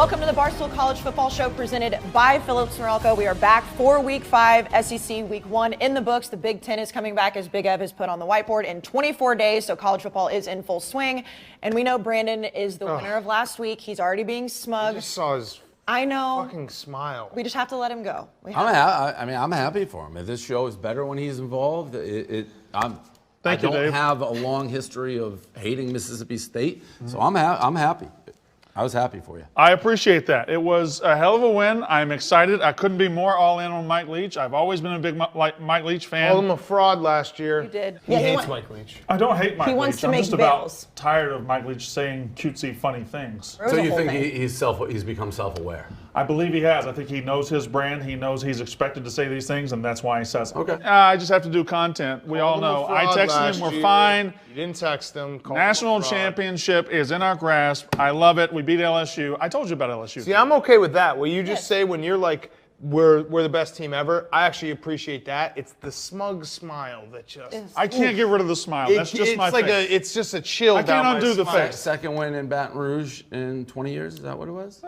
Welcome to the Barstool College Football Show presented by Phillips Norelco. We are back for Week 5, SEC Week 1 in the books. The Big Ten is coming back, as Big Ev has put on the whiteboard, in 24 days, so college football is in full swing. And we know Brandon is the winner of last week. He's already being smug. I just saw his fucking smile. We just have to let him go. I'm happy for him. This show is better when he's involved. I don't have a long history of hating Mississippi State, so I'm happy. I was happy for you. I appreciate that. It was a hell of a win. I'm excited. I couldn't be more all in on Mike Leach. I've always been a big Mike Leach fan. Called him a fraud last year. You did. He hates Mike Leach. I don't hate Mike Leach. He wants to I'm make just bills. about tired of Mike Leach saying cutesy, funny things. So you think he's become self-aware? I believe he has. I think he knows his brand. He knows he's expected to say these things, and that's why he says it. Okay. I just have to do content. We all know. I texted him. We're fine. You didn't text him. National championship is in our grasp. I love it. We beat LSU. I told you about LSU. See, I'm okay with that. What you just say when you're like, we're the best team ever, I actually appreciate that. It's the smug smile that just... I can't get rid of the smile. That's just my face. It's just a chill I can't undo the face. Second win in Baton Rouge in 20 years? Is that what it was?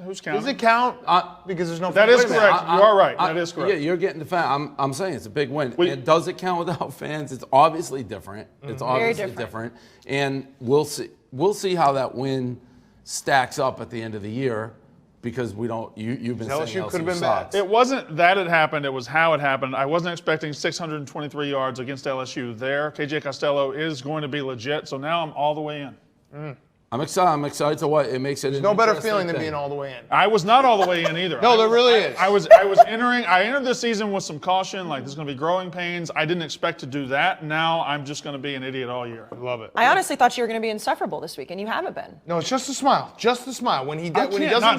Who's counting? Does it count? Because there's no... That is correct. You are right. That is correct. Yeah, you're getting the fan. I'm saying it's a big win. And does it count without fans? It's obviously different. It's obviously different. And we'll see how that win stacks up at the end of the year. Because we don't, you've been saying LSU could have been sucks. bad. It wasn't that it happened, it was how it happened. I wasn't expecting 623 yards against LSU there. KJ Costello is going to be legit, so now I'm all the way in. I'm excited to what it makes it. There's no better feeling than being all the way in. I was not all the way in either. No, there really is. I entered this season with some caution, like there's going to be growing pains. I didn't expect to do that. Now I'm just going to be an idiot all year. I love it. I honestly thought you were going to be insufferable this week, and you haven't been. No, it's just a smile. Just a smile. When he doesn't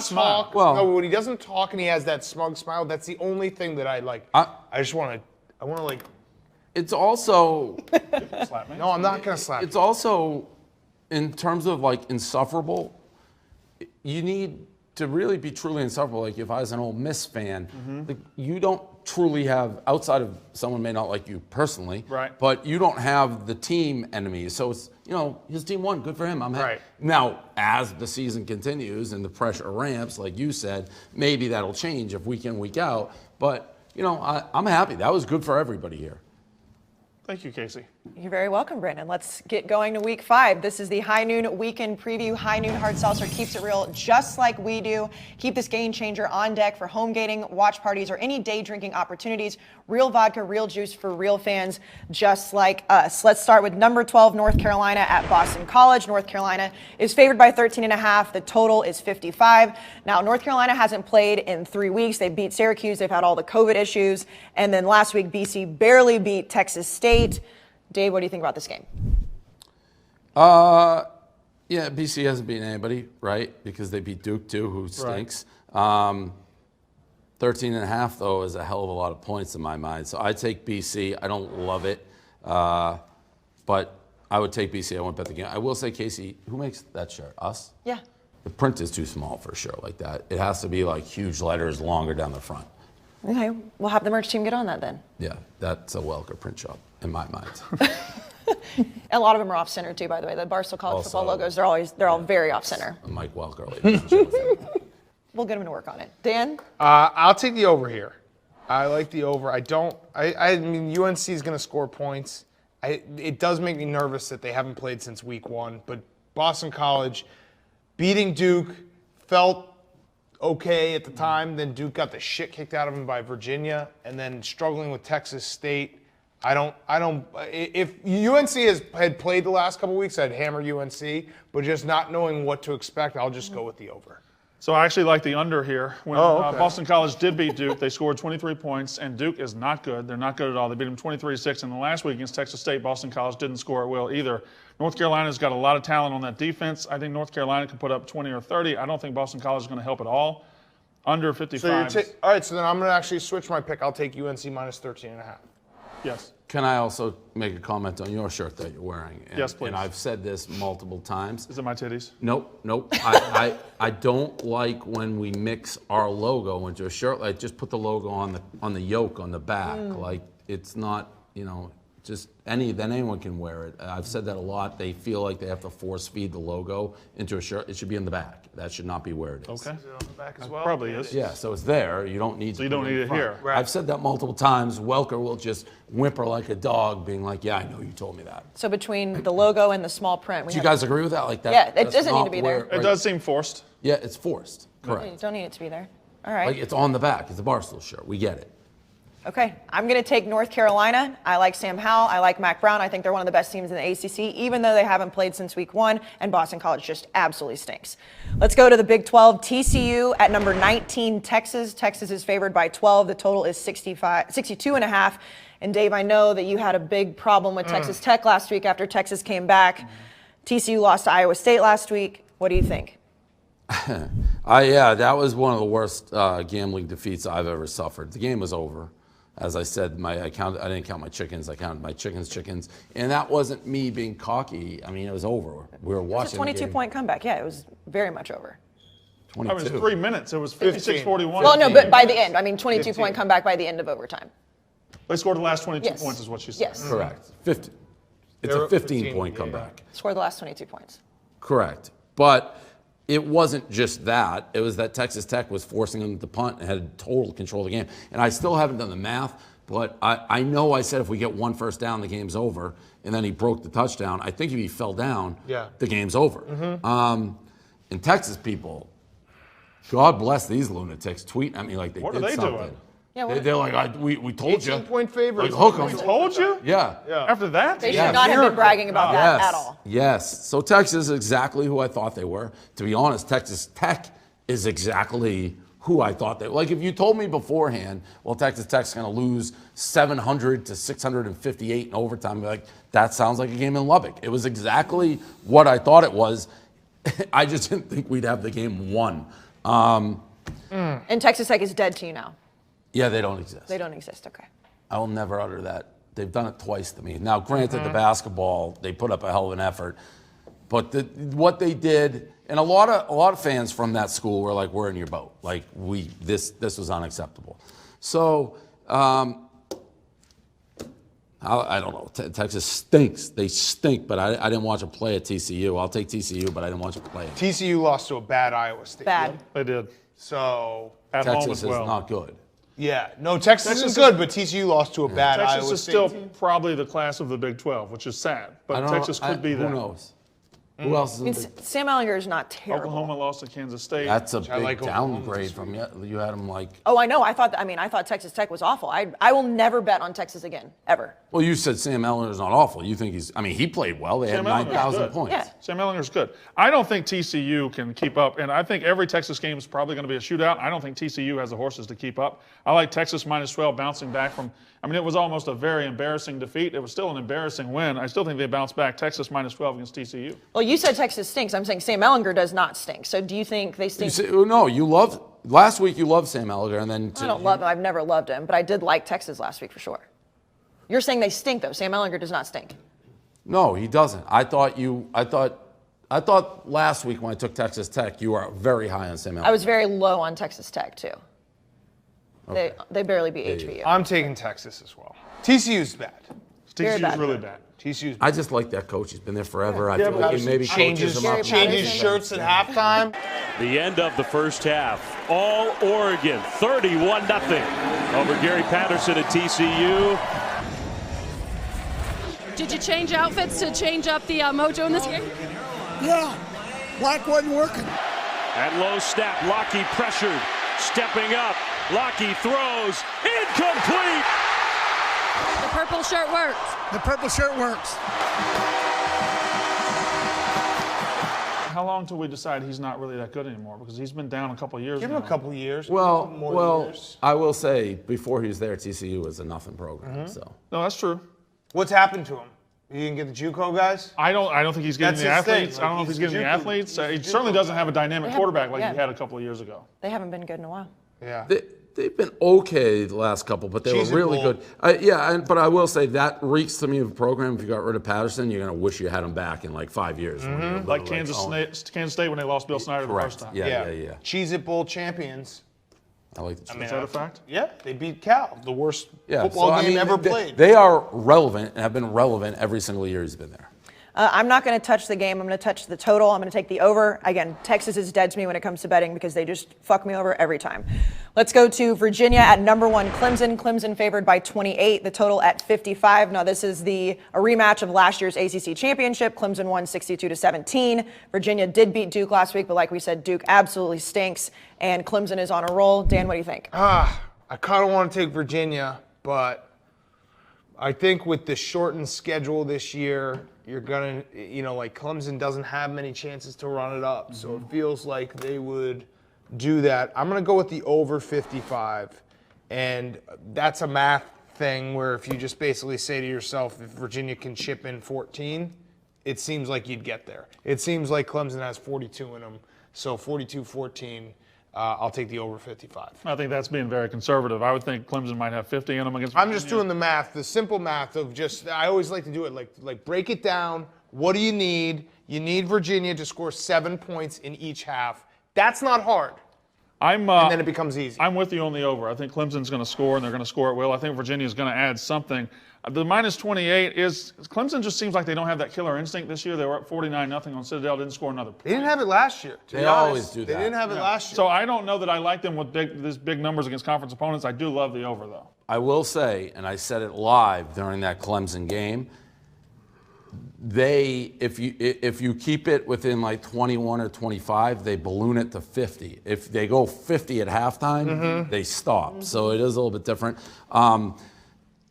talk, when he doesn't talk and he has that smug smile, that's the only thing that I like. I want to like. It's also. Slap me. No, I'm not going to slap. It's also. In terms of like insufferable, you need to really be truly insufferable. Like if I was an Ole Miss fan, like you don't truly have, outside of someone may not like you personally, right? But you don't have the team enemies. So it's, his team won, good for him. I'm happy. Right. Now, as the season continues and the pressure ramps, like you said, maybe that'll change if week in, week out. But, I'm happy. That was good for everybody here. Thank you, Casey. You're very welcome, Brandon. Let's get going to Week 5. This is the High Noon Weekend Preview. High Noon Hard Seltzer keeps it real just like we do. Keep this game changer on deck for home gating, watch parties, or any day drinking opportunities. Real vodka, real juice for real fans just like us. Let's start with number 12, North Carolina at Boston College. North Carolina is favored by 13.5. The total is 55. Now, North Carolina hasn't played in 3 weeks. They beat Syracuse. They've had all the COVID issues. And then last week, BC barely beat Texas State. Dave, what do you think about this game? Yeah, BC hasn't beaten anybody, right? Because they beat Duke too, who stinks. Right. 13.5 though is a hell of a lot of points in my mind. So I take BC. I don't love it, but I would take BC. I won't bet the game. I will say, Casey, who makes that shirt? Us? Yeah. The print is too small for a shirt like that. It has to be like huge letters, longer down the front. Okay, we'll have the merch team get on that then. Yeah, that's a Welker print shop in my mind. A lot of them are off center too, by the way. The Barstool College football logos, they're all very off center. Mike Welker, ladies and gentlemen. We'll get him to work on it. Dan? I'll take the over here. I like the over. I mean, UNC is going to score points. It does make me nervous that they haven't played since week 1, but Boston College beating Duke felt okay at the time. Then Duke got the shit kicked out of him by Virginia, and then struggling with Texas State. If UNC had played the last couple weeks, I'd hammer UNC, but just not knowing what to expect, I'll just go with the over. So I actually like the under here. When Boston College did beat Duke, they scored 23 points, and Duke is not good. They're not good at all. They beat them 23-6, and the last week against Texas State, Boston College didn't score at will either. North Carolina's got a lot of talent on that defense. I think North Carolina can put up 20 or 30. I don't think Boston College is going to help at all. Under 55. All right, so then I'm going to actually switch my pick. I'll take UNC minus 13.5. Yes. Can I also make a comment on your shirt that you're wearing? Yes, please. And I've said this multiple times. Is it my titties? Nope. I don't like when we mix our logo into a shirt. Like, just put the logo on the yoke on the back. Like, it's not, then anyone can wear it. I've said that a lot. They feel like they have to force feed the logo into a shirt. It should be in the back. That should not be where it is. Okay. Is it on the back as well? Probably is. Yeah, so it's there. You don't need. So you don't need it here. Right. I've said that multiple times. Welker will just whimper like a dog, being like, "Yeah, I know you told me that." So between the logo and the small print, we Do you have, guys agree with that? Like that? Yeah, it that's doesn't need not to be where- there. It does seem forced. Yeah, it's forced. you Correct. don't need it to be there. All right. Like it's on the back. It's a Barstool shirt. We get it. Okay, I'm going to take North Carolina. I like Sam Howell. I like Mac Brown. I think they're one of the best teams in the ACC, even though they haven't played since week 1, and Boston College just absolutely stinks. Let's go to the Big 12. TCU at number 19, Texas. Texas is favored by 12. The total is 62.5. And Dave, I know that you had a big problem with Texas Tech last week after Texas came back. TCU lost to Iowa State last week. What do you think? Yeah, that was one of the worst gambling defeats I've ever suffered. The game was over. As I said, I didn't count my chickens. I counted my chickens. And that wasn't me being cocky. I mean, it was over. We were watching It's a 22-point comeback. Yeah, it was very much over. 22. I mean, it was 3 minutes. It was 56-41. Well, no, but by the end. I mean, 22-point comeback by the end of overtime. They scored the last 22 Yes. points is what she said. Yes. Correct. 50. It's They're a up 15-point 15, comeback. Scored the last 22 points. Correct. But it wasn't just that. It was that Texas Tech was forcing them to punt and had total control of the game. And I still haven't done the math, but I know I said if we get one first down, the game's over. And then he broke the touchdown. I think if he fell down, the game's over. And Texas people, God bless these lunatics, tweet at me like they What did are they something. doing? Yeah, They're like, we told you. 18-point favorites. Like, hook 'em. We told you? Yeah. After that? They Yeah. should not have been bragging about that Yes. at all. Yes. So Texas is exactly who I thought they were. To be honest, Texas Tech is exactly who I thought they were. Like if you told me beforehand, well, Texas Tech's going to lose 700 to 658 in overtime, I'd be like, that sounds like a game in Lubbock. It was exactly what I thought it was. I just didn't think we'd have the game won. And Texas Tech is dead to you now. Yeah, they don't exist. They don't exist. Okay. I will never utter that. They've done it twice to me. Now, granted, the basketball, they put up a hell of an effort. But what they did, and a lot of fans from that school were like, "We're in your boat. Like this was unacceptable." So I don't know. Texas stinks. They stink. But I didn't watch them play at TCU. I'll take TCU, but I didn't watch them play. TCU lost to a bad Iowa State. Bad. They did. So, At home Texas as well. is not good. yeah. No, Texas is good, but TCU lost to a bad Texas Iowa is State still team. probably the class of the Big 12, which is sad. But Texas could be that. Who knows? Who else is I mean, in the Sam Ellinger is not terrible. Oklahoma lost to Kansas State. That's a I big like Oklahoma downgrade this from you. You had them like. Oh, I know. I thought Texas Tech was awful. I will never bet on Texas again, ever. Well, you said Sam Ellinger's not awful. You think he's? I mean, he played well. They had Sam Ellinger's 9,000 good. points. Yeah. Sam Ellinger's good. I don't think TCU can keep up, and I think every Texas game is probably going to be a shootout. I don't think TCU has the horses to keep up. I like Texas minus 12 bouncing back from. I mean, it was almost a very embarrassing defeat. It was still an embarrassing win. I still think they bounce back. Texas minus 12 against TCU. Well, you said Texas stinks. I'm saying Sam Ellinger does not stink. So do you think they You stink? say, oh, no, you loved last week. You loved Sam Ellinger, and then I don't love him. I've never loved him, but I did like Texas last week for sure. You're saying they stink, though. Sam Ellinger does not stink. No, he doesn't. I thought last week when I took Texas Tech, you were very high on Sam Ellinger. I was very low on Texas Tech, too. They barely beat HBU. I'm taking Texas as well. TCU's bad. Very TCU's bad. really bad. TCU's I just like that coach. He's been there forever. I Yeah, feel but like he maybe changes coaches him up. Patterson. shirts at halftime. The end of the first half. All Oregon, 31-0 over Gary Patterson at TCU. Did you change outfits to change up the mojo in this game? Yeah, black wasn't working. At low snap, Lockie pressured, stepping up. Lockie throws, incomplete. The purple shirt worked. The purple shirt works. How long till we decide he's not really that good anymore? Because he's been down a couple of years Give him now. a couple of years. Well, more years. I will say before he was there, TCU was a nothing program. So No, that's true. What's happened to him? He didn't get the JUCO guys? I don't think he's getting That's the his thing. athletes. I don't know if Like, he's getting the he's a JUCO athletes. he's a He JUCO certainly doesn't have a They dynamic have- quarterback like yeah. he had a couple of years ago. They haven't been good in a while. Yeah. they've been okay the last couple, but they were really Cheesy good. But I will say that reeks to me of a program. If you got rid of Patterson, you're going to wish you had him back in like 5 years. when you're Like literally Kansas State when they lost Bill Snyder the Correct. first time. Yeah. Cheez-It Bowl champions. I like the Chiefs. Is that a fact? Yeah, they beat Cal, the worst Yeah, football so, I game mean, ever they, played. They are relevant and have been relevant every single year he's been there. I'm not going to touch the game. I'm going to touch the total. I'm going to take the over. Again, Texas is dead to me when it comes to betting because they just fuck me over every time. Let's go to Virginia at number 1, Clemson. Clemson favored by 28. The total at 55. Now, this is a rematch of last year's ACC championship. Clemson won 62-17. Virginia did beat Duke last week, but like we said, Duke absolutely stinks, and Clemson is on a roll. Dan, what do you think? I kind of want to take Virginia, but I think with the shortened schedule this year, you're going to, like Clemson doesn't have many chances to run it up. So it feels like they would do that. I'm going to go with the over 55. And that's a math thing where if you just basically say to yourself, if Virginia can chip in 14, it seems like you'd get there. It seems like Clemson has 42 in them. So 42-14. I'll take the over 55. I think that's being very conservative. I would think Clemson might have 50 in them against I'm just doing the math, the simple math of just, I always like to do it like break it down. What do you need? You need Virginia to score 7 points in each half. That's not hard. And then it becomes easy. I'm with you on the over. I think Clemson's going to score, and they're going to score at will. I think Virginia's going to add something. The minus 28 is Clemson just seems like they don't have that killer instinct this year. They were up 49-0 on Citadel, didn't score another point. They didn't have it last year. They always do that. They didn't have it last year. So I don't know that I like them with these big numbers against conference opponents. I do love the over, though. I will say, and I said it live during that Clemson game, if you keep it within like 21 or 25, they balloon it to 50. If they go 50 at halftime, they stop. So it is a little bit different.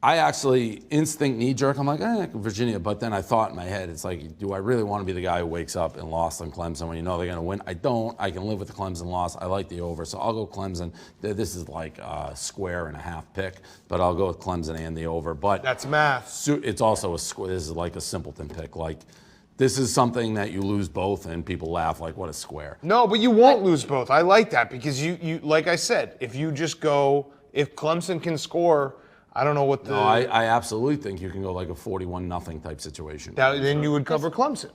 I actually instinct knee-jerk. I'm like, Virginia. But then I thought in my head, it's like, do I really want to be the guy who wakes up and lost on Clemson when you know they're going to win? I don't. I can live with the Clemson loss. I like the over, so I'll go Clemson. This is like a square and a half pick, but I'll go with Clemson and the over. But that's math. It's also a square. This is like a simpleton pick. Like, this is something that you lose both, and people laugh like, what a square. No, but you won't lose both. I like that because you like I said, if you just go, if Clemson can score, I don't know what the. No, I absolutely think you can go like a 41-0 type situation. Then you would cover Clemson.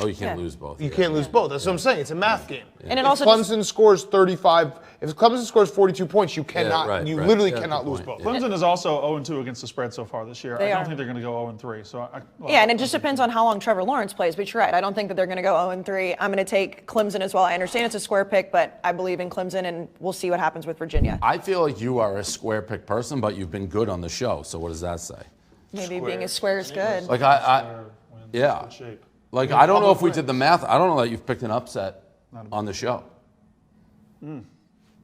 Oh, you can't lose both. You can't lose both. That's what I'm saying. It's a math game. And it if also Clemson scores 35, if Clemson scores 42 points, you cannot. Literally cannot lose both. Clemson is also 0-2 against the spread so far this year. I don't think they're going to go 0-3. So and it just depends on how long Trevor Lawrence plays. But you're right. I don't think that they're going to go 0-3. I'm going to take Clemson as well. I understand it's a square pick, but I believe in Clemson, and we'll see what happens with Virginia. I feel like you are a square pick person, but you've been good on the show. So what does that say? Maybe being a square is good. Like yeah. Like, I don't know if we did the math. I don't know that you've picked an upset on the show.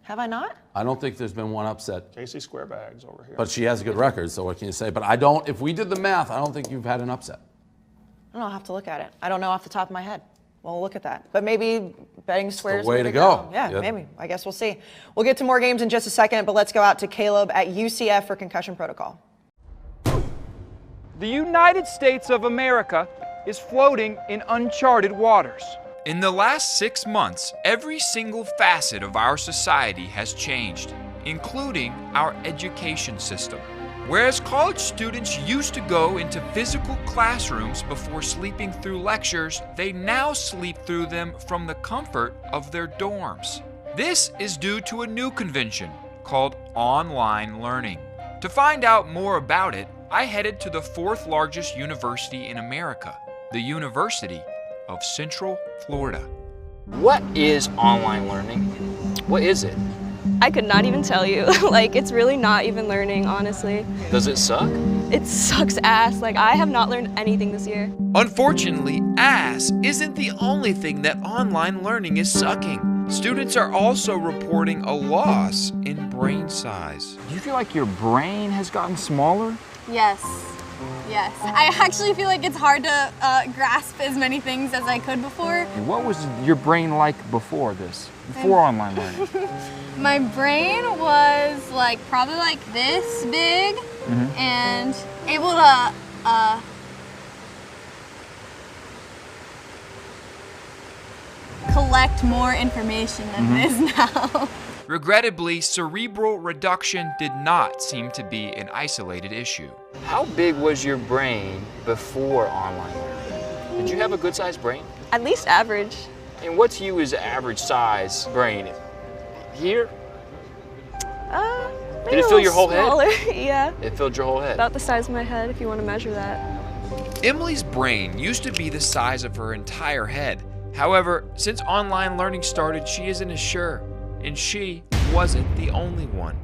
Have I not? I don't think there's been one upset. Casey Square Bags over here. But she has a good record, so what can you say? But if we did the math, I don't think you've had an upset. I don't know. I'll have to look at it. I don't know off the top of my head. We'll look at that. But maybe betting squares. The way to go. Yeah, maybe. I guess we'll see. We'll get to more games in just a second, but let's go out to Caleb at UCF for concussion protocol. The United States of America is floating in uncharted waters. In the last 6 months, every single facet of our society has changed, including our education system. Whereas college students used to go into physical classrooms before sleeping through lectures, they now sleep through them from the comfort of their dorms. This is due to a new convention called online learning. To find out more about it, I headed to the 4th largest university in America, the University of Central Florida. What is online learning? What is it? I could not even tell you. It's really not even learning, honestly. Does it suck? It sucks ass. I have not learned anything this year. Unfortunately, ass isn't the only thing that online learning is sucking. Students are also reporting a loss in brain size. Do you feel like your brain has gotten smaller? Yes. Yes. I actually feel like it's hard to grasp as many things as I could before. What was your brain like before this? Before online learning? My brain was probably this big and able to collect more information than it is now. Regrettably, cerebral reduction did not seem to be an isolated issue. How big was your brain before online learning? Did you have a good-sized brain? At least average. And what's you as average size brain? Here? Did it fill your whole smaller. head? Yeah. It filled your whole head. About the size of my head, if you want to measure that. Emily's brain used to be the size of her entire head. However, since online learning started, she isn't as sure. And she wasn't the only one.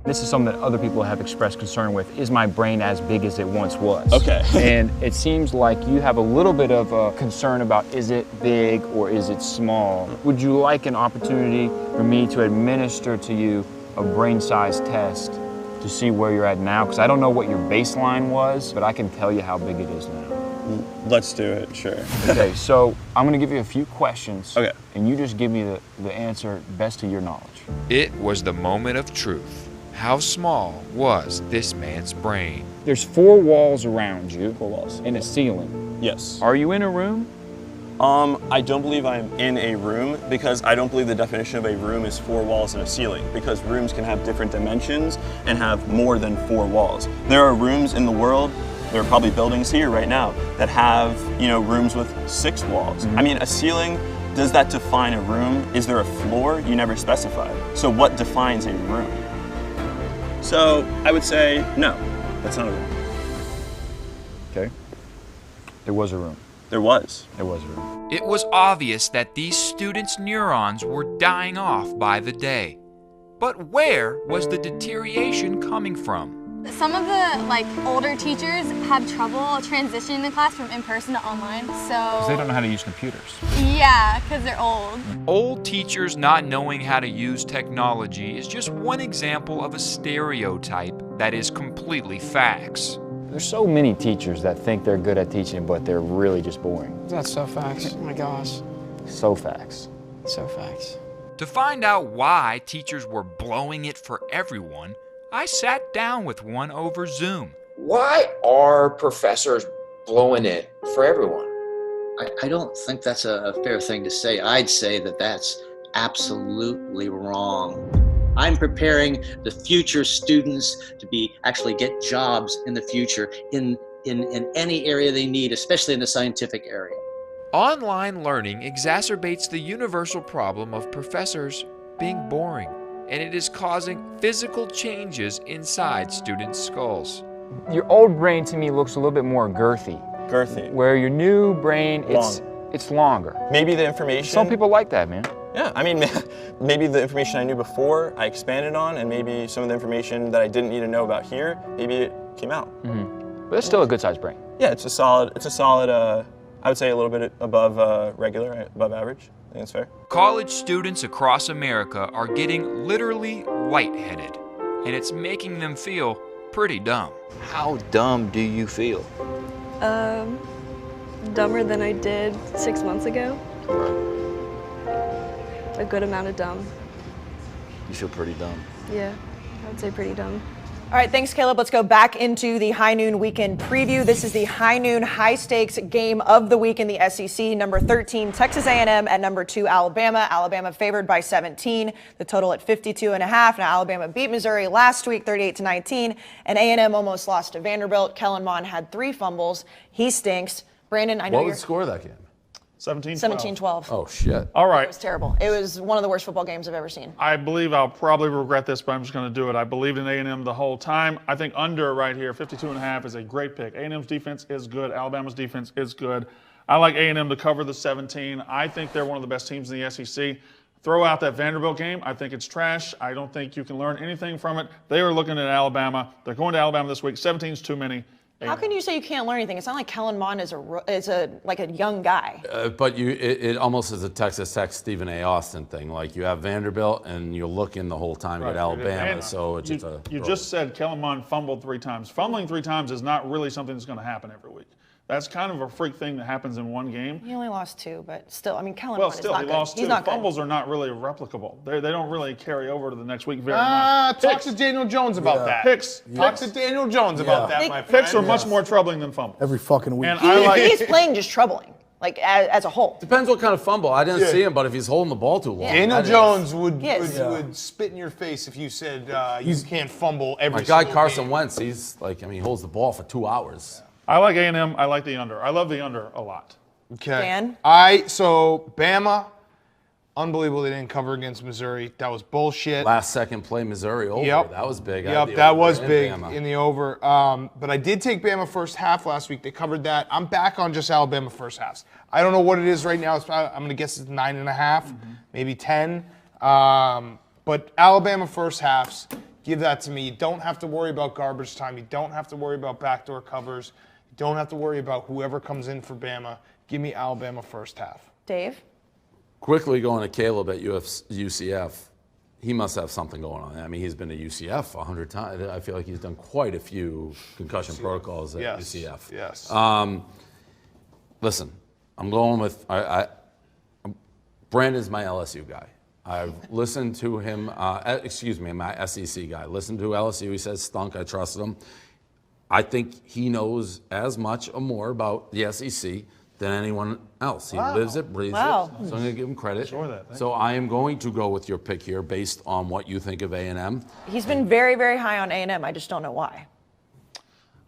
This is something that other people have expressed concern with. Is my brain as big as it once was? Okay. And it seems like you have a little bit of a concern about, is it big or is it small? Would you like an opportunity for me to administer to you a brain size test to see where you're at now? Because I don't know what your baseline was, but I can tell you how big it is now. Let's do it, sure. Okay, so I'm gonna give you a few questions. Okay. And you just give me the answer best to your knowledge. It was the moment of truth. How small was this man's brain? There's 4 walls around you. 4 walls. And a ceiling. Yes. Are you in a room? I don't believe I'm in a room because I don't believe the definition of a room is 4 walls and a ceiling, because rooms can have different dimensions and have more than 4 walls. There are rooms in the world, there are probably buildings here right now that have, rooms with 6 walls. I mean, a ceiling, does that define a room? Is there a floor? You never specified. So what defines a room? So I would say no, that's not a room. Okay. There was a room. There was. There was a room. It was obvious that these students' neurons were dying off by the day. But where was the deterioration coming from? Some of the older teachers have trouble transitioning the class from in-person to online, so... Because they don't know how to use computers. Yeah, because they're old. Old teachers not knowing how to use technology is just one example of a stereotype that is completely facts. There's so many teachers that think they're good at teaching, but they're really just boring. That's so facts. Oh my gosh. So facts. So facts. To find out why teachers were blowing it for everyone, I sat down with one over Zoom. Why are professors blowing it for everyone? I don't think that's a fair thing to say. I'd say that that's absolutely wrong. I'm preparing the future students to actually get jobs in the future in any area they need, especially in the scientific area. Online learning exacerbates the universal problem of professors being boring, and it is causing physical changes inside students' skulls. Your old brain to me looks a little bit more girthy. Girthy. Where your new brain, it's longer. Maybe the information... Some people like that, man. Yeah, I mean, maybe the information I knew before I expanded on, and maybe some of the information that I didn't need to know about here, maybe it came out. Mm-hmm. But it's still a good-sized brain. Yeah, it's a solid, I would say a little bit above regular, above average. I think that's fair. College students across America are getting literally lightheaded, and it's making them feel pretty dumb. How dumb do you feel? Dumber than I did 6 months ago. A good amount of dumb. You feel pretty dumb. Yeah, I would say pretty dumb. All right, thanks, Caleb. Let's go back into the High Noon Weekend preview. This is the High Noon high-stakes game of the week in the SEC. Number 13, Texas A&M at number 2, Alabama. Alabama favored by 17. The total at 52.5. Now, Alabama beat Missouri last week, 38-19, and A&M almost lost to Vanderbilt. Kellen Mond had 3 fumbles. He stinks. Brandon, I know What you're... was the score of that game? 17-12. Oh, shit. All right. It was terrible. It was one of the worst football games I've ever seen. I believe I'll probably regret this, but I'm just going to do it. I believed in A&M the whole time. I think under right here, 52.5 is a great pick. A&M's defense is good. Alabama's defense is good. I like A&M to cover the 17. I think they're one of the best teams in the SEC. Throw out that Vanderbilt game. I think it's trash. I don't think you can learn anything from it. They are looking at Alabama. They're going to Alabama this week. 17's too many. How can you say you can't learn anything? It's not like Kellen Mond is a young guy. But it almost is a Texas Tech Stephen A. Austin thing. Like you have Vanderbilt and you're looking the whole time at Alabama. And so it's you just said Kellen Mond fumbled 3 times. Fumbling 3 times is not really something that's going to happen every week. That's kind of a freak thing that happens in one game. He only lost 2, but still, I mean, Kellen Mond is not good. Well, still, he lost 2. He's not Fumbles good. are not really replicable. They don't really carry over to the next week very much. Talk to Daniel Jones about that. Talk to Daniel Jones about that, my friend. Picks are much more troubling than fumbles. Every fucking week. And He's playing just troubling, like as a whole. Depends what kind of fumble. I didn't see him, but if he's holding the ball too long. Daniel Jones would spit in your face if you said you can't fumble every single My guy Carson game. Wentz, he's like, he holds the ball for 2 hours. I like A&M. I like the under. I love the under a lot. Okay. Dan? So Bama Unbelievable they didn't cover against Missouri. That was bullshit. Last second play, Missouri over. Yep. That was big. Yep, that was big in the over. But I did take Bama first half last week. They covered that. I'm back on just Alabama first halves. I don't know what it is right now. I'm going to guess it's 9.5, maybe 10. But Alabama first halves, give that to me. You don't have to worry about garbage time. You don't have to worry about backdoor covers. You don't have to worry about whoever comes in for Bama. Give me Alabama first half. Dave? Quickly going to Caleb at UCF. He must have something going on. I mean, he's been to UCF 100 times. I feel like he's done quite a few concussion protocols at UCF. Yes. Listen, I'm going with Brandon's my LSU guy. I've listened to him, my SEC guy. Listened to LSU. He says stunk. I trusted him. I think he knows as much or more about the SEC than anyone else. He lives it, breathes it. So I'm going to give him credit. So I am going to go with your pick here based on what you think of A&M. He's been very, very high on A&M. I just don't know why.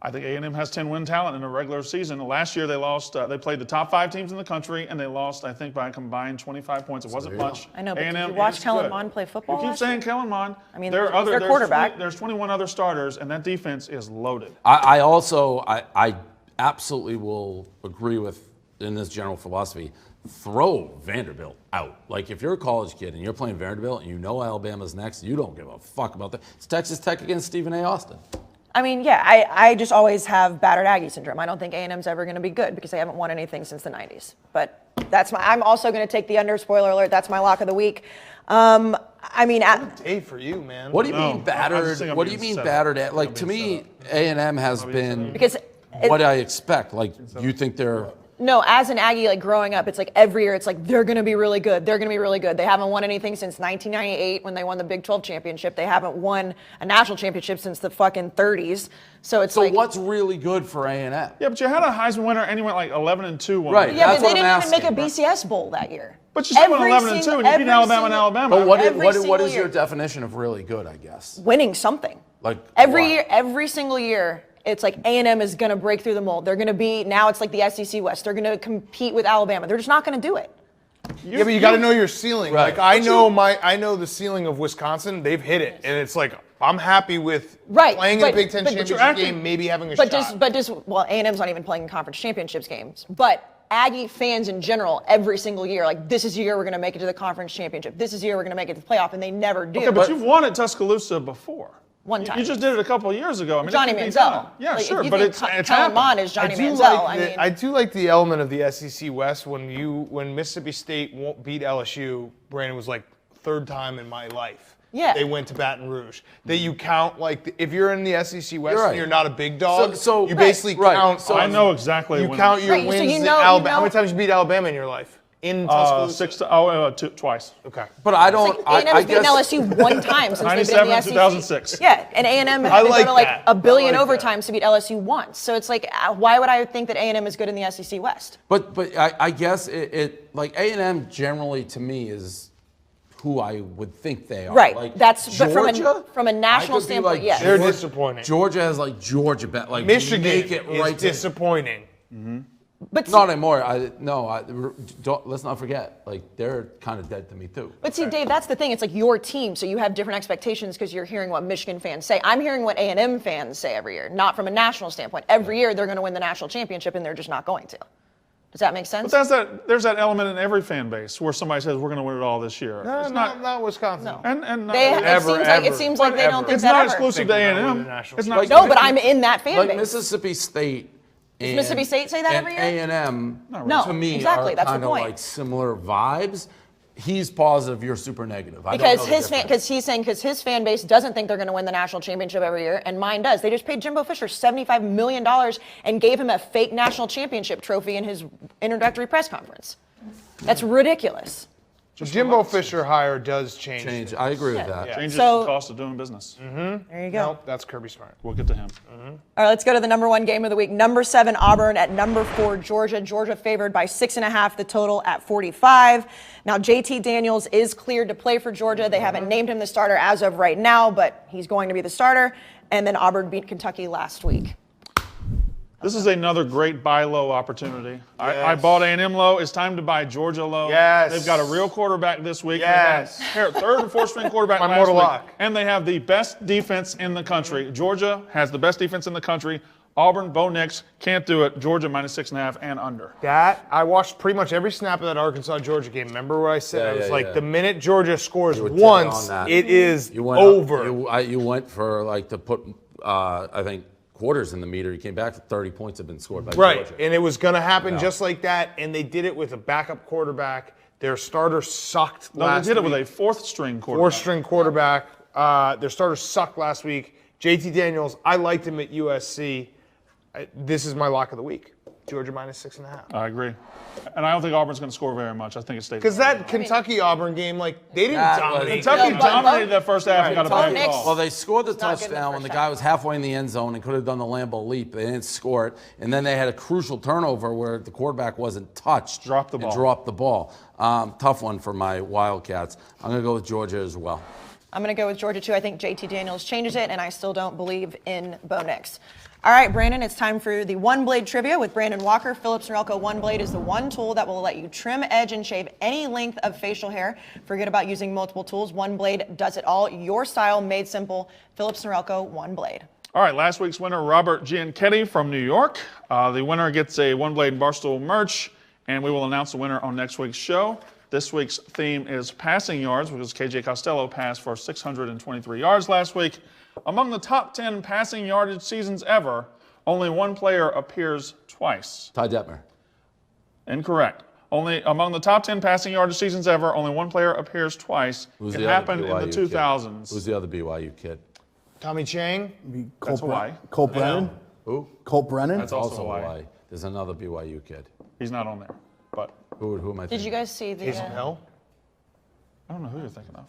I think A&M has 10-win talent in a regular season. Last year they lost. They played the top 5 teams in the country, and they lost, I think, by a combined 25 points. It wasn't much. I know, but A&M did you watch is Kellen good. Mond play football? You keep saying Kellen Mond. I mean, their quarterback. There's 21 other starters, and that defense is loaded. I also absolutely will agree with, in this general philosophy, throw Vanderbilt out. Like, if you're a college kid and you're playing Vanderbilt and you know Alabama's next, you don't give a fuck about that. It's Texas Tech against Stephen A. Austin. I mean, yeah, I just always have battered Aggie syndrome. I don't think A&M's ever going to be good because they haven't won anything since the 90s. But I'm also going to take the under, spoiler alert, that's my lock of the week. I mean, what a day for you, man. What do you mean battered? What do you mean battered at? Like, to me, A&M has been what I expect. Like, you think they're... No, as an Aggie, like growing up, it's like every year it's like they're going to be really good. They're going to be really good. They haven't won anything since 1998 when they won the Big 12 championship. They haven't won a national championship since the fucking 30s. So what's really good for A&M? Yeah, but you had a Heisman winner and you went like 11-2 one Right. year. Yeah, but they didn't even make a BCS bowl that year. But you still went 11-2 and you beat Alabama and Alabama. But what is your definition of really good, I guess? Winning something. Like every single year. It's like A&M is going to break through the mold. They're going to be, now it's like the SEC West. They're going to compete with Alabama. They're just not going to do it. Yeah, but you got to know your ceiling. Right. Like I know the ceiling of Wisconsin. They've hit it, and it's like I'm happy with playing in a Big Ten championship game, maybe having a shot. Well, A&M's not even playing in conference championships games. But Aggie fans in general, every single year, like this is the year we're going to make it to the conference championship. This is the year we're going to make it to the playoff, and they never do. Okay, but you've won at Tuscaloosa before. One time. You just did it a couple of years ago. I mean, Johnny Manziel. Yeah, like, sure, but it's Kellen Mond is Johnny Manziel. I do like the element of the SEC West when Mississippi State won't beat LSU. Brandon was like third time in my life. Yeah. They went to Baton Rouge. That you count like if you're in the SEC West You're right. and you're not a big dog, So you basically count. So I know exactly. You count your Right, so wins. you know- Alabama. How many times you beat Alabama in your life? In Tuscaloosa? Twice. Okay. But I don't. A&M has beaten LSU one time since they've been in the SEC. 2006. Yeah, and A&M has been to like a billion overtimes to beat LSU once. So it's like, why would I think that A&M is good in the SEC West? But I guess it like A&M generally to me is who I would think they are. Right. Like That's Georgia, but from a national I could be standpoint, like, yes. They're disappointing. Georgia has like Georgia bet like Michigan make it is right disappointing. But not anymore. Let's not forget. Like they're kind of dead to me too. But see, Dave, that's the thing. It's like your team, so you have different expectations because you're hearing what Michigan fans say. I'm hearing what A&M fans say every year, not from a national standpoint. Every year they're going to win the national championship, and they're just not going to. Does that make sense? But there's that element in every fan base where somebody says we're going to win it all this year. No, it's not Wisconsin. No. And not it seems like they don't think it's that not ever. exclusive to A&M. It's not. No, but I'm in that fan Like base. Mississippi State. Does Mississipy State say that every year? A&M, No, to me, exactly. are That's the kind of point. like similar vibes. He's positive, you're super negative. Because he's saying his fan base doesn't think they're going to win the national championship every year, and mine does. They just paid Jimbo Fisher $75 million and gave him a fake national championship trophy in his introductory press conference. That's ridiculous. The Jimbo Fisher hire does change. I agree with that. Changes the cost of doing business. There you go. Nope, that's Kirby Smart. We'll get to him. All right, let's go to the number one game of the week. Number 7, Auburn at number 4, Georgia. Georgia favored by 6.5, the total at 45. Now, JT Daniels is cleared to play for Georgia. They haven't named him the starter as of right now, but he's going to be the starter. And then Auburn beat Kentucky last week. This is another great buy low opportunity. I bought A&M low. It's time to buy Georgia low. Yes. They've got a real quarterback this week. Yes. They had third or fourth string quarterback My last mortal week. lock. And they have the best defense in the country. Georgia has the best defense in the country. Auburn, Bo Nix, can't do it. Georgia -6.5 and under. That, I watched pretty much every snap of that Arkansas-Georgia game. Remember what I said? I was the minute Georgia scores once, it is over. You went for to put, I think, quarters in the meter. You came back to 30 points have been scored by Georgia. And it was going to happen just like that, and they did it with a backup quarterback. Their starter sucked last week. They did it with a fourth string quarterback. Fourth string quarterback. Their starter sucked last week. JT Daniels, I liked him at USC. This is my lock of the week. Georgia -6.5. I agree. And I don't think Auburn's going to score very much. I think it stays. Because that Kentucky-Auburn game, they didn't dominate. Kentucky dominated that first half and got a bad call. Well, they scored the touchdown when the guy was halfway in the end zone and could have done the Lambeau leap. They didn't score it. And then they had a crucial turnover where the quarterback wasn't touched. Dropped the ball. And dropped the ball. Tough one for my Wildcats. I'm going to go with Georgia as well. I'm going to go with Georgia, too. I think JT Daniels changes it, and I still don't believe in Bo Nix. All right, Brandon, it's time for the OneBlade trivia with Brandon Walker. Phillips Norelco OneBlade is the one tool that will let you trim, edge, and shave any length of facial hair. Forget about using multiple tools. OneBlade does it all. Your style made simple. Phillips Norelco OneBlade. All right, last week's winner, Robert Gianchetti from New York. The winner gets a OneBlade Barstool merch, and we will announce the winner on next week's show. This week's theme is passing yards, because KJ Costello passed for 623 yards last week. Among the top 10 passing yardage seasons ever, only one player appears twice. Ty Detmer. Incorrect. Among the top 10 passing yardage seasons ever, only one player appears twice. It happened in the 2000s. Who's the other BYU kid? Tommy Chang. That's Hawaii. Colt Brennan. Who? Colt Brennan. That's also Hawaii. There's another BYU kid. He's not on there, but. Who am I thinking? Did you guys see the... Taysom Hill? I don't know who you're thinking of.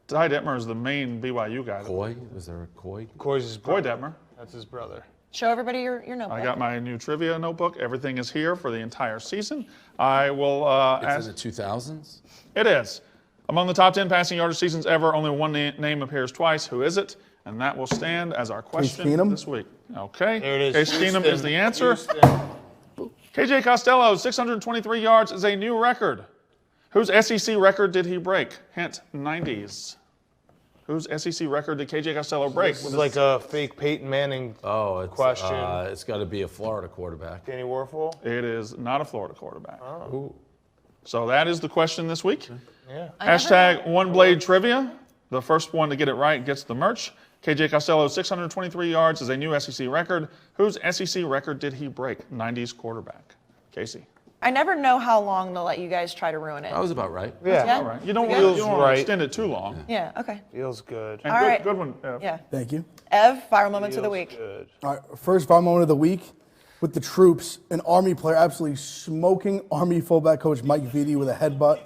Ty Detmer is the main BYU guy. Coy? Was there a Coy? Coy's his brother. Coy Detmer. That's his brother. Show everybody your notebook. I got my new trivia notebook. Everything is here for the entire season. I will ask. Is it the 2000s? It is. Among the top 10 passing yardage seasons ever, only one name appears twice. Who is it? And that will stand as our question this week. Okay. There it is. Case Keenum is the answer. KJ Costello, 623 yards is a new record. Whose SEC record did he break? Hint, 90s. Whose SEC record did KJ Costello break? This is like a fake Peyton Manning question. It's got to be a Florida quarterback. Danny Werfel? It is not a Florida quarterback. Oh. So that is the question this week. Yeah. Hashtag OneBlade Trivia. The first one to get it right gets the merch. KJ Costello, 623 yards is a new SEC record. Whose SEC record did he break? 90s quarterback. Casey. I never know how long to let you guys try to ruin it. That was about right. Yeah. All right. You don't want to extend it too long. Yeah, okay. Feels good. And All right. Good one, Ev. Yeah. Thank you. Ev, viral moments of the week. Good. All right, first viral moment of the week with the troops. An Army player absolutely smoking Army fullback coach Mike Vitti with a headbutt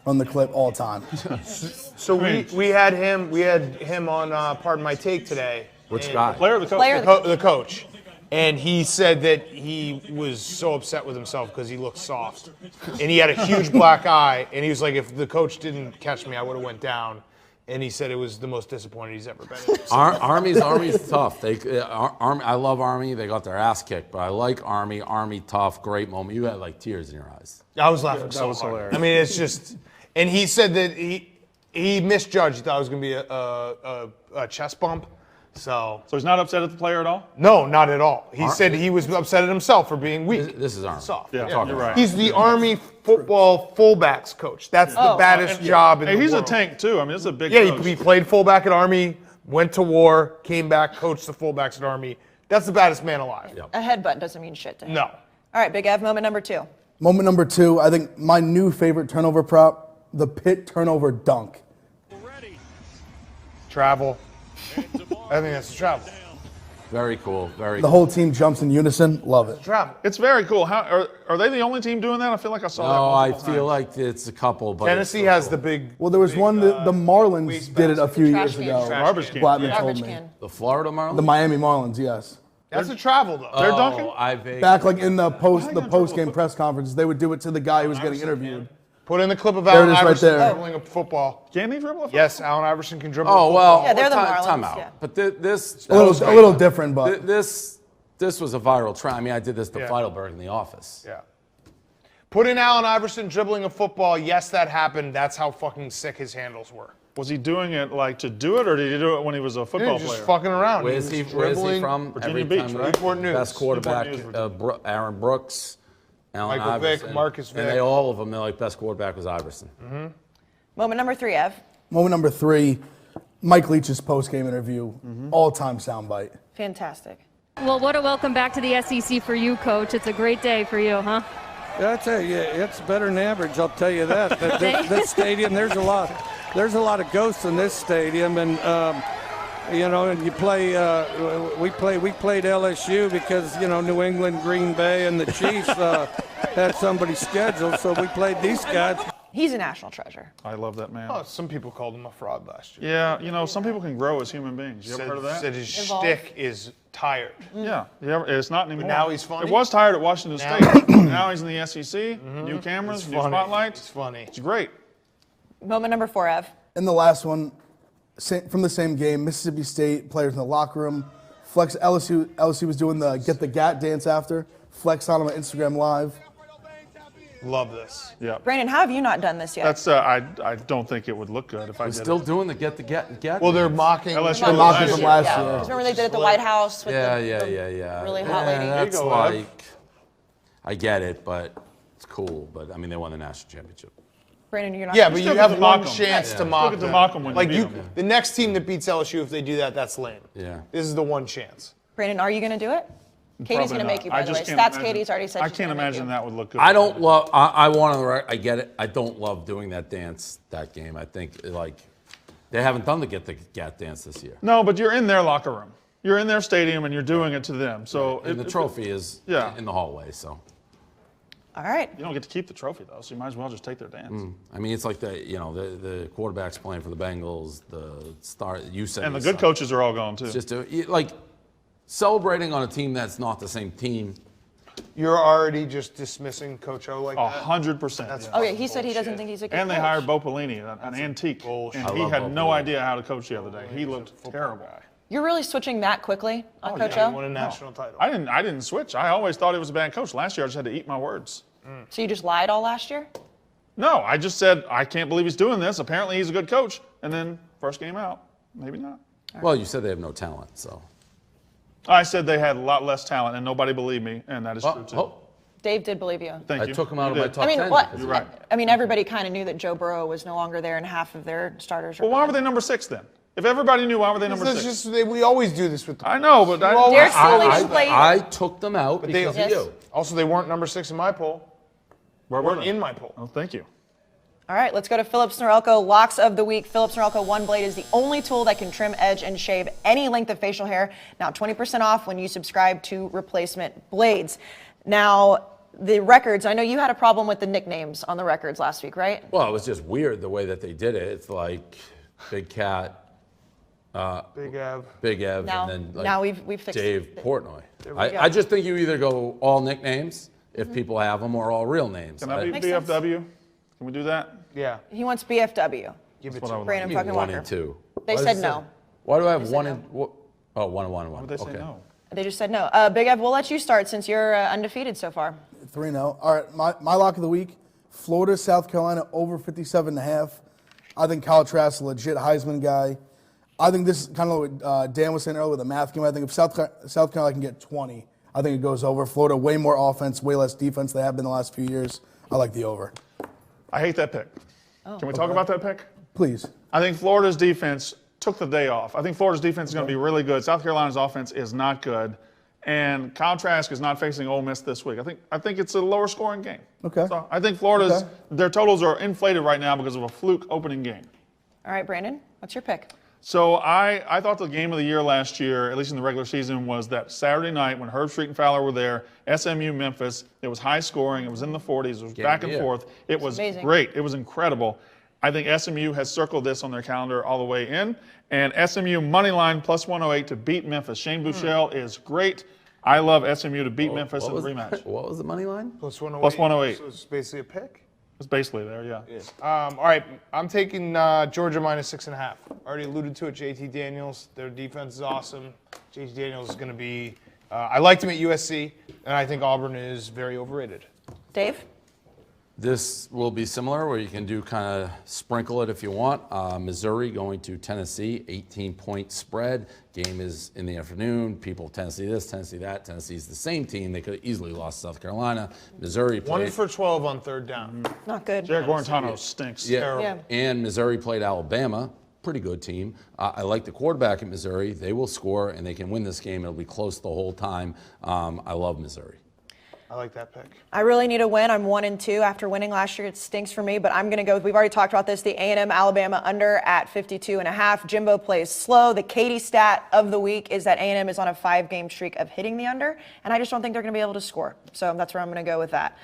on the clip all time. So we had him on Pardon My Take today. Which guy? The player or the coach? The coach. And he said that he was so upset with himself because he looked soft. And he had a huge black eye. And he was like, if the coach didn't catch me, I would have went down. And he said it was the most disappointed he's ever been in. Army's tough. I love Army. They got their ass kicked. But I like Army. Army tough. Great moment. You had tears in your eyes. I was laughing so hard. Hilarious. I mean, it's just... And he said that he misjudged. He thought it was going to be a chest bump. So he's not upset at the player at all? No, not at all. He said he was upset at himself for being weak. This is Army. Soft. Yeah, you're right. He's the Army football fullbacks coach. That's the baddest job in the world. He's a tank, too. I mean, it's a big Yeah, coach. he played fullback at Army, went to war, came back, coached the fullbacks at Army. That's the baddest man alive. A headbutt doesn't mean shit to him. No. All right, Big Ev, moment number 2. Moment number 2, I think my new favorite turnover prop, the Pitt turnover dunk. Travel. I think that's a travel. Very cool. The whole team jumps in unison. Love it. Travel. It's very cool. Are they the only team doing that? I feel like I saw that. No, I multiple feel times. like it's a couple. But Tennessee has the big... Well, there was one, the Marlins did it a few years ago. Garbage can. Blattman told Garbage me. can. The Florida Marlins? The Miami Marlins, yes. That's a travel, though. They're dunking? Back in the post-game press conference, they would do it to the guy who was getting interviewed. Put in the clip of There Allen it is right Iverson there. dribbling a football. Can he dribble a football? Yes, Allen Iverson can dribble a Oh, football. well. Yeah, they're the time Marlins, out. yeah. But this... A little different, but... This this was a viral trend. I mean, I did this to Feidelberg in the office. Yeah. Put in Allen Iverson dribbling a football. Yes, that happened. That's how fucking sick his handles were. Was he doing it like to do it, or did he do it when he was a football player? Just fucking around. Where's he from? Virginia Beach, right? Newport News. Best quarterback, Aaron Brooks, Allen Michael Iverson. Vick, Marcus Vick. And all of them, they're like, best quarterback was Iverson. Mm-hmm. Moment number 3, Ev. Moment number 3, Mike Leach's post-game interview, all-time soundbite. Fantastic. Well, what a welcome back to the SEC for you, Coach. It's a great day for you, huh? Yeah, I tell you, it's better than average. I'll tell you that. This stadium, there's a lot of ghosts in this stadium, and and you play. We played LSU because New England, Green Bay, and the Chiefs had somebody scheduled, so we played these guys. He's a national treasure. I love that man. Oh, some people called him a fraud last year. Yeah, some people can grow as human beings. You ever heard of that? Said his shtick is tired. Yeah, it's not anymore. But now he's funny. It was tired at Washington State. Now he's in the SEC. New cameras, new spotlights. It's funny. It's great. Moment number 4, Ev. And the last one, from the same game, Mississippi State players in the locker room. Flex LSU was doing the get the gat dance after. Flex on him on Instagram Live. Love this. Yeah. Brandon, how have you not done this yet? That's I don't think it would look good if I did still it. doing the get. Well, they're mocking. LSU They're mocking from last year. Because remember they did it at the White House with Yeah. the really hot lady? That's go, like, I get it, but it's cool. But I mean, they won the national championship. Brandon, you're not. Yeah, but you have mock one 'em. chance to You mock get to them. mock 'em when you Like beat 'em. the next team that beats LSU, if they do that, that's lame. Yeah. This is the one chance. Brandon, are you going to do it? Katie's going to make you, by the way. Stats Katie's already said I she's can't gonna make imagine you. that would look good. I don't love. I want to. I get it. I don't love doing that dance, that game. I think they haven't done the get the gat dance this year. No, but you're in their locker room. You're in their stadium and you're doing it to them. So And the trophy is in the hallway. So. All right. You don't get to keep the trophy though, so you might as well just take their dance. I mean, it's like the quarterback's playing for the Bengals. The star you said. And the good coaches are all gone too. It's just celebrating on a team that's not the same team. You're already just dismissing Coach O like that? 100%. Oh, yeah, he said he doesn't think he's a good And they coach. hired Bo Pelini, an antique, and he had no idea how to coach the other day. He looked terrible. You're really switching that quickly on Coach He O? won a national title. I didn't switch. I always thought he was a bad coach. Last year I just had to eat my words. So you just lied all last year? No, I just said I can't believe he's doing this. Apparently he's a good coach. And then first game out, maybe not. Well, you said they have no talent, so. I said they had a lot less talent, and nobody believed me, and that is true too. Dave did believe you. Thank you. I took him out of You my did. top I mean, 10. what? You're right. I mean, everybody kind of knew that Joe Burrow was no longer there, and half of their starters are. Well, why were they number 6 then? If everybody knew, why were they number 6? We always do this with them. I know, but I took them out But because of you. Also, they weren't number 6 in my poll. Where were they? In my poll. Oh, thank you. All right, let's go to Phillips Norelco. Locks of the week. Phillips Norelco OneBlade is the only tool that can trim, edge, and shave any length of facial hair. Now 20% off when you subscribe to replacement blades. Now, the records, I know you had a problem with the nicknames on the records last week, right? Well, it was just weird the way that they did it. It's like Big Cat, Big Ev, Now- and then now we've fixed Dave it. Portnoy. There we go. I just think you either go all nicknames if people have them, or all real names. Can that be Makes sense. BFW? Can we do that? Yeah. He wants BFW. Give it That's what I would Brandon Give me fucking 1 Walker. and 2. They Why said does it no. say- Why do I have said 1 no. and Oh, 1 and 1 and 1. Why would they say Okay. no? They just said no. Big Ev, we'll let you start since you're undefeated so far. 3-0. All right, my lock of the week, Florida, South Carolina, over 57.5. I think Kyle Trask is a legit Heisman guy. I think this is kind of what Dan was saying earlier with the math game. I think if South Carolina can get 20, I think it goes over. Florida, way more offense, way less defense they have been the last few years. I like the over. I hate that pick. Can we talk about that pick? Please. I think Florida's defense took the day off. I think Florida's defense is going to be really good. South Carolina's offense is not good. And Kyle Trask is not facing Ole Miss this week. I think it's a lower scoring game. Okay. So I think Florida's their totals are inflated right now because of a fluke opening game. All right, Brandon, what's your pick? So I thought the game of the year last year, at least in the regular season, was that Saturday night when Herb Street and Fowler were there, SMU Memphis. It was high scoring. It was in the 40s. It was back and forth. It was amazing. great. It was incredible. I think SMU has circled this on their calendar all the way in. And SMU money line plus 108 to beat Memphis. Shane Buechele is great. I love SMU to beat Memphis in the rematch. What was the money line? Plus 108. Plus 108. So it's basically a pick? It's basically there, yeah. All right, I'm taking Georgia minus 6.5. Already alluded to it, JT Daniels. Their defense is awesome. JT Daniels is going to be I liked him at USC, and I think Auburn is very overrated. Dave? This will be similar, where you can do kind of sprinkle it if you want. Missouri going to Tennessee, 18-point spread. Game is in the afternoon. People, Tennessee this, Tennessee that. Tennessee's the same team. They could have easily lost South Carolina. Missouri played. 1 for 12 on third down. Not good. Jared Guarantano stinks. Yeah. And Missouri played Alabama. Pretty good team. I like the quarterback at Missouri. They will score, and they can win this game. It'll be close the whole time. I love Missouri. I like that pick. I really need a win. I'm 1-2 after winning last year. It stinks for me, but I'm going to go with, we've already talked about this, the A&M Alabama under at 52.5. Jimbo plays slow. The Katie stat of the week is that A&M is on a 5-game streak of hitting the under, and I just don't think they're going to be able to score. So that's where I'm going to go with that.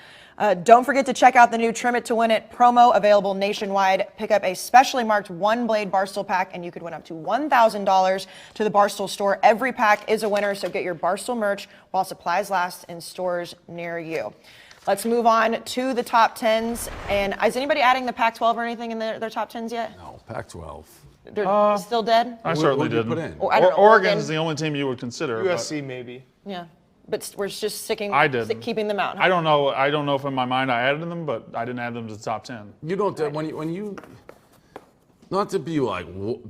Don't forget to check out the new Trim It to Win It promo available nationwide. Pick up a specially marked OneBlade Barstool pack, and you could win up to $1,000 to the Barstool store. Every pack is a winner, so get your Barstool merch while supplies last in stores near you. Let's move on to the top 10s. And is anybody adding the Pac-12 or anything in their top 10s yet? No, Pac-12. They're still dead? I certainly didn't. Put in? I don't know, Oregon is the only team you would consider. USC maybe. Yeah. But we're just keeping them out. Huh? I don't know. I don't know if in my mind I added them, but I didn't add them to the top 10. You don't when you not to be like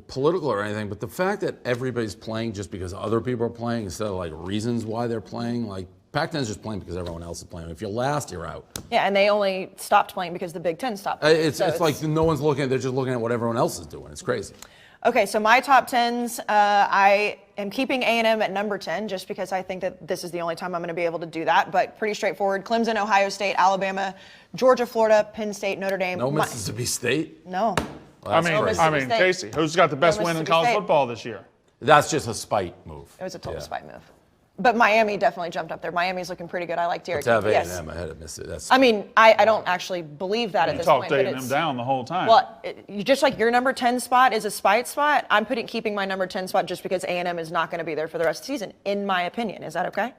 political or anything, but the fact that everybody's playing just because other people are playing instead of like reasons why they're playing, like Pac-10 is just playing because everyone else is playing. If you're last, you're out. Yeah, and they only stopped playing because the Big Ten stopped. It's like no one's looking. They're just looking at what everyone else is doing. It's crazy. Okay, so my top 10s, I am keeping A&M at number 10 just because I think that this is the only time I'm going to be able to do that, but pretty straightforward. Clemson, Ohio State, Alabama, Georgia, Florida, Penn State, Notre Dame. No Mississippi State? No. Well, I mean, Casey, who's got the best win in college football this year? That's just a spite move. It was a total spite move. But Miami definitely jumped up there. Miami's looking pretty good. I like Derek. Let's have Yes. A&M ahead of Mississippi. I mean, I don't actually believe that at this point. You talked A&M down the whole time. Well, just like your number 10 spot is a spite spot, I'm keeping my number 10 spot just because A&M is not going to be there for the rest of the season, in my opinion. Is that okay?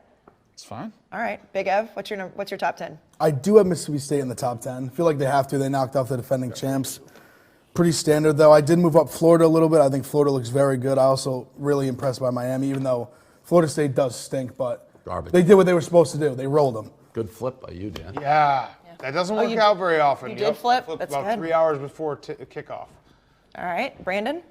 It's fine. All right. Big Ev, what's your top 10? I do have Mississippi State in the top 10. I feel like they have to. They knocked off the defending champs. Pretty standard, though. I did move up Florida a little bit. I think Florida looks very good. I also really impressed by Miami, even though Florida State does stink, but garbage. They did what they were supposed to do. They rolled them. Good flip by you, Dan. Yeah. That doesn't work out very often. You did flip? That's about good. 3 hours before kickoff. All right. Brandon?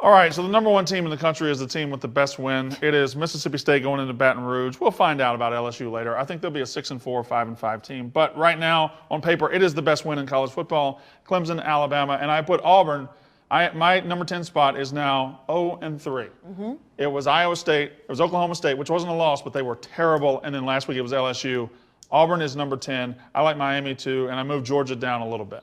All right, so the number 1 team in the country is the team with the best win. It is Mississippi State going into Baton Rouge. We'll find out about LSU later. I think they'll be a 6-4, 5-5 team. But right now, on paper, it is the best win in college football. Clemson, Alabama, and I put Auburn. My number 10 spot is now 0-3. Mm-hmm. It was Iowa State. It was Oklahoma State, which wasn't a loss, but they were terrible. And then last week it was LSU. Auburn is number 10. I like Miami too, and I moved Georgia down a little bit.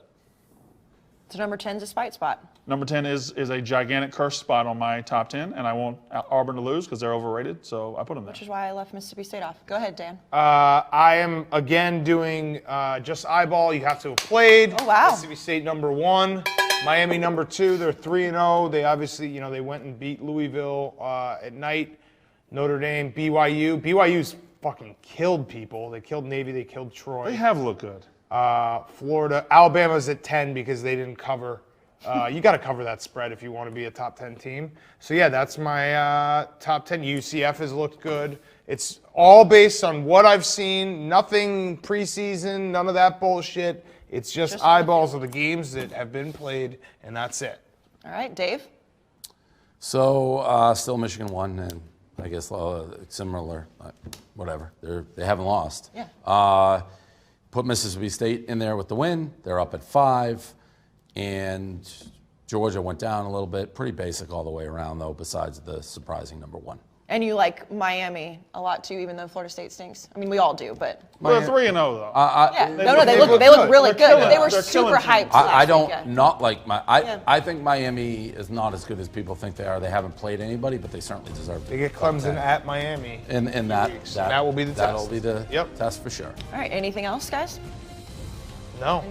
So number 10 is a spite spot. Number 10 is a gigantic curse spot on my top 10, and I want Auburn to lose because they're overrated, so I put them there. Which is why I left Mississippi State off. Go ahead, Dan. I am, again, doing just eyeball. You have to have played. Oh, wow. Mississippi State number 1. Miami number 2. They're 3-0. They obviously, they went and beat Louisville at night. Notre Dame, BYU. BYU's fucking killed people. They killed Navy. They killed Troy. They have looked good. Florida. Alabama's at 10 because they didn't cover. You got to cover that spread if you want to be a top 10 team. So, yeah, that's my top 10. UCF has looked good. It's all based on what I've seen. Nothing preseason, none of that bullshit. It's just eyeballs of the games that have been played, and that's it. All right, Dave? So, still Michigan won, and I guess similar, whatever. They haven't lost. Yeah. Put Mississippi State in there with the win. They're up at 5. And Georgia went down a little bit. Pretty basic all the way around, though, besides the surprising number 1. And you like Miami a lot, too, even though Florida State stinks. I mean, we all do, but... They're 3-0, though. Yeah. They look really good. But they were super hyped I don't last week, not like I think Miami is not as good as people think they are. They haven't played anybody, but they certainly deserve to. They get Clemson at Miami. And that will be the test. That'll be the test for sure. All right, anything else, guys? No.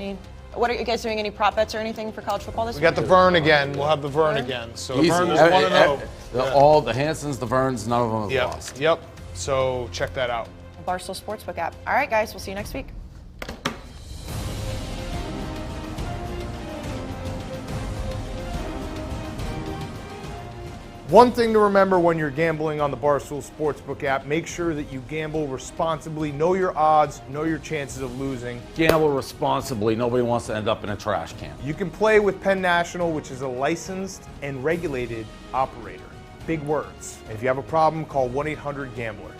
What are you guys doing? Any prop bets or anything for college football this week? We got the Vern again. We'll have the Vern again. So Easy. Vern is 1-0. All the Hansons, the Verns, none of them have lost. Yep. So check that out. Barstool Sportsbook app. All right, guys. We'll see you next week. One thing to remember when you're gambling on the Barstool Sportsbook app, make sure that you gamble responsibly, know your odds, know your chances of losing. Gamble responsibly. Nobody wants to end up in a trash can. You can play with Penn National, which is a licensed and regulated operator. Big words. And if you have a problem, call 1-800-GAMBLER.